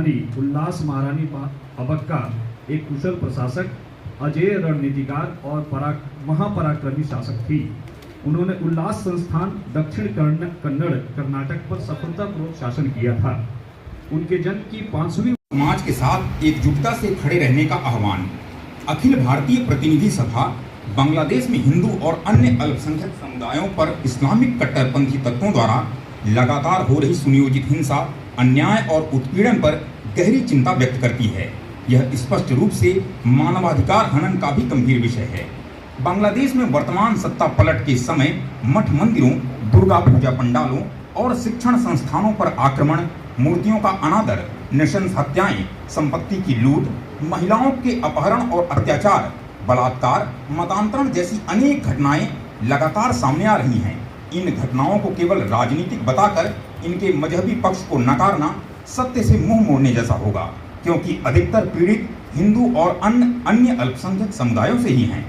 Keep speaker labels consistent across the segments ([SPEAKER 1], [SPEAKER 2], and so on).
[SPEAKER 1] रानी उल्लास महारानी अबक्का एक कुशल प्रशासक, अजेय रणनीतिकार और महापराक्रमी शासक थी। उन्होंने उल्लास संस्थान दक्षिण कन्नड़ कर्नाटक पर सफलतापूर्वक शासन किया था। उनके जन्म की 5वीं
[SPEAKER 2] समाज के साथ एकजुटता से खड़े रहने का आह्वान। अखिल भारतीय प्रतिनिधि सभा बांग्लादेश में हिंदू और अन्य अल्पसंख्यक समुदायों पर इस्लामिक कट्टरपंथी तत्वों द्वारा लगातार हो रही सुनियोजित हिंसा, अन्याय और उत्पीड़न पर गहरी चिंता व्यक्त करती है। यह स्पष्ट रूप से मानवाधिकार हनन का भी गंभीर विषय है। बांग्लादेश में वर्तमान सत्ता पलट के समय मठ मंदिरों, दुर्गा पूजा पंडालों और शिक्षण संस्थानों पर आक्रमण, मूर्तियों का अनादर, नृशंस हत्याएं, संपत्ति की लूट, महिलाओं के अपहरण और अत्याचार, बलात्कार, मतांतरण जैसी अनेक घटनाएं लगातार सामने आ रही हैं। इन घटनाओं को केवल राजनीतिक बताकर इनके मजहबी पक्ष को नकारना सत्य से मुंह मोड़ने जैसा होगा, क्योंकि अधिकतर पीड़ित हिंदू और अन्य अल्पसंख्यक समुदायों से ही हैं।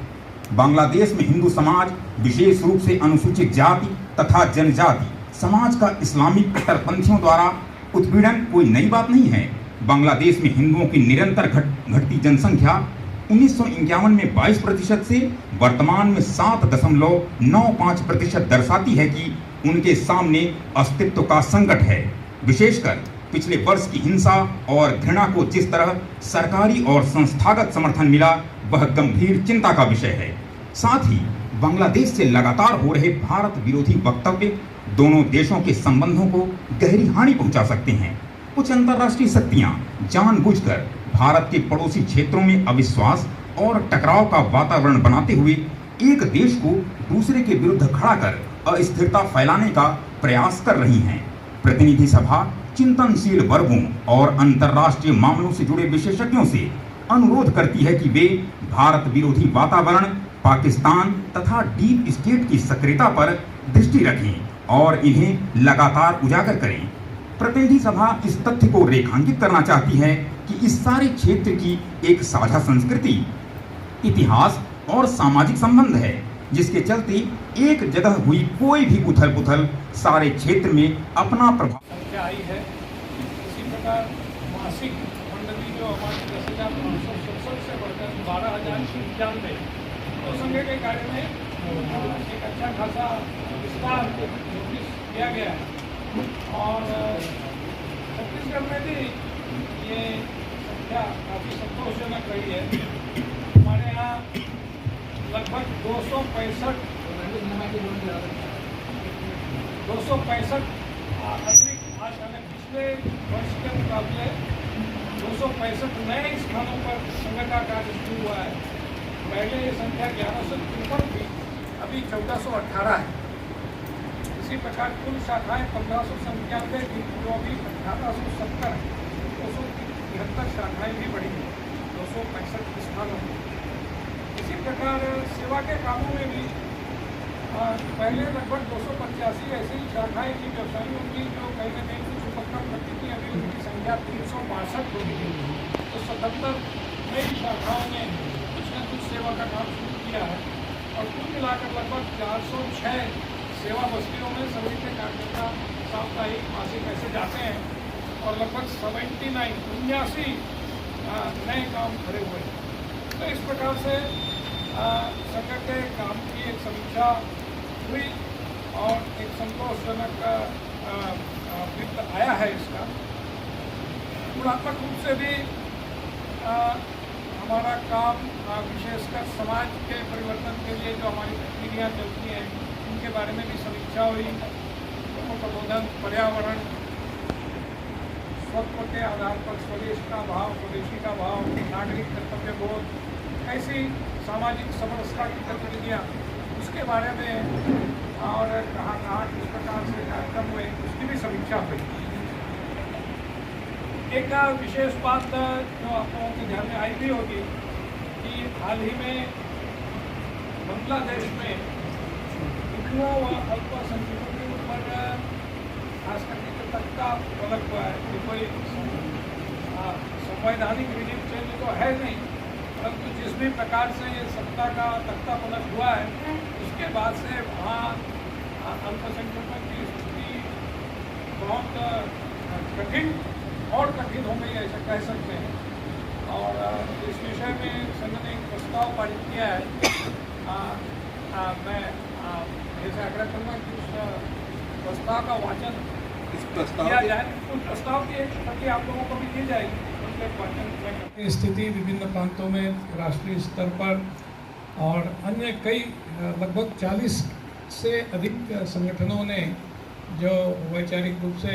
[SPEAKER 2] बांग्लादेश में हिंदू समाज, विशेष रूप से अनुसूचित जाति तथा जनजाति समाज का इस्लामिक कट्टरपंथियों द्वारा उत्पीड़न कोई नई बात नहीं है। बांग्लादेश में हिंदुओं की निरंतर घटती जनसंख्या 1951 में 22% से वर्तमान में 7.95% दर्शाती है कि उनके सामने अस्तित्व का संकट है। विशेषकर पिछले वर्ष की हिंसा और घृणा को जिस तरह सरकारी और संस्थागत समर्थन मिला, वह गंभीर चिंता का विषय है। साथ ही बांग्लादेश से लगातार हो रहे भारत विरोधी वक्तव्य दोनों देशों के संबंधों को गहरी हानि पहुंचा सकते हैं। कुछ अंतर्राष्ट्रीय शक्तियां जानबूझकर भारत के पड़ोसी क्षेत्रों में अविश्वास और टकराव का वातावरण बनाते हुए एक देश को दूसरे के विरुद्ध खड़ा कर अस्थिरता फैलाने का प्रयास कर रही हैं। प्रतिनिधि सभा चिंतनशील वर्गों और अंतर्राष्ट्रीय मामलों से जुड़े विशेषज्ञों से अनुरोध करती है कि वे भारत विरोधी वातावरण, पाकिस्तान तथा डीप स्टेट की सक्रियता पर दृष्टि रखें और इन्हें लगातार उजागर करें। प्रतिनिधि सभा इस तथ्य को रेखांकित करना चाहती है कि इस सारे क्षेत्र की एक साझा संस्कृति, इतिहास और सामाजिक संबंध है, जिसके चलते एक जगह हुई कोई भी उथल-पुथल सारे क्षेत्र में अपना प्रभाव
[SPEAKER 3] आई है। इसी प्रकार मासिक मंडली जो हमारी 10,567 से बढ़कर 12,095 तो संघ के कार्य में एक अच्छा खासा विस्तार नोटिस किया गया है। और छत्तीसगढ़ में भी ये संख्या काफ़ी संतोषजनक रही है। हमारे यहाँ लगभग 265 अतिरिक्त आज हमें पिछले वर्ष के मुकाबले 265 नए स्थानों पर संघ का कार्य शुरू हुआ है। पहले ये संख्या 1153 थी, अभी 1418 है। इसी प्रकार कुल शाखाएं 1597 थी, जो अभी 1870 है। 273 शाखाएं भी बढ़ी हैं 265 स्थानों में। इसी प्रकार सेवा के कामों में भी पहले लगभग 285 ऐसी शाखाएं थी व्यवसायियों की, जो कहीं ना कहीं कुछ उपक्रम करती थी। अभी उनकी संख्या 362 हो गई है। तो 77 नई शाखाओं ने कुछ न कुछ सेवा का काम शुरू किया है और कुल मिलाकर लगभग 406 सेवा बस्तियों में सभी के कार्यकर्ता साप्ताहिक मासिक ऐसे जाते हैं और लगभग 79 नए काम खड़े हुए हैं। तो इस प्रकार से संघ के काम की एक समीक्षा हुई और एक संतोषजनक वृत्त आया है इसका। गुणात्मक रूप से भी हमारा काम विशेषकर समाज के परिवर्तन के लिए जो हमारी गतिविधियाँ चलती हैं उनके बारे में भी समीक्षा हुई। प्रबोधन, पर्यावरण, स्वत्व के आधार पर स्वदेश का भाव, स्वदेशी का भाव, नागरिक कर्तव्य बोध, ऐसी सामाजिक समरसता की गतिविधियाँ उसके बारे में और कहाँ किस प्रकार से कार्यक्रम हुए उसकी भी समीक्षा हुई। एक विशेष बात जो आप लोगों के ध्यान में आई भी होगी कि हाल ही में बांग्लादेश में हिंदुओं व अल्पसंख्यकों के ऊपर खास करके जो तख्ता पलट हुआ है, ये कोई संवैधानिक रिलीफ चेंज तो है नहीं, परंतु जिस भी प्रकार से ये सत्ता का तख्ता पलट हुआ है उसके बाद से वहाँ अल्पसंख्यकों की स्थिति बहुत कठिन और कठिन हो गई ऐसा कह सकते हैं। और इस विषय में संघ ने एक प्रस्ताव पारित किया है। मैं ऐसे आग्रह करूँगा कि उस प्रस्ताव का वाचन किया जाए। उस प्रस्ताव की एक प्रति आप लोगों को भी दी जाएगी, उसके वाचन।
[SPEAKER 4] स्थिति विभिन्न प्रांतों में राष्ट्रीय स्तर पर और अन्य कई लगभग 40 से अधिक संगठनों ने जो वैचारिक रूप से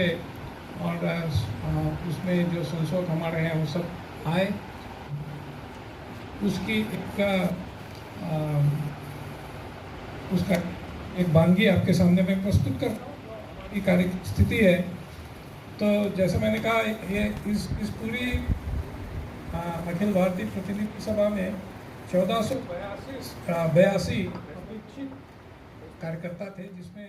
[SPEAKER 4] और उसमें जो संशोधन हमारे हैं वो सब आए, उसकी उसका एक वानगी आपके सामने में प्रस्तुत कर की कार्य स्थिति है। तो जैसे मैंने कहा, ये इस पूरी अखिल भारतीय प्रतिनिधि सभा में 1482 कार्यकर्ता थे, जिसमें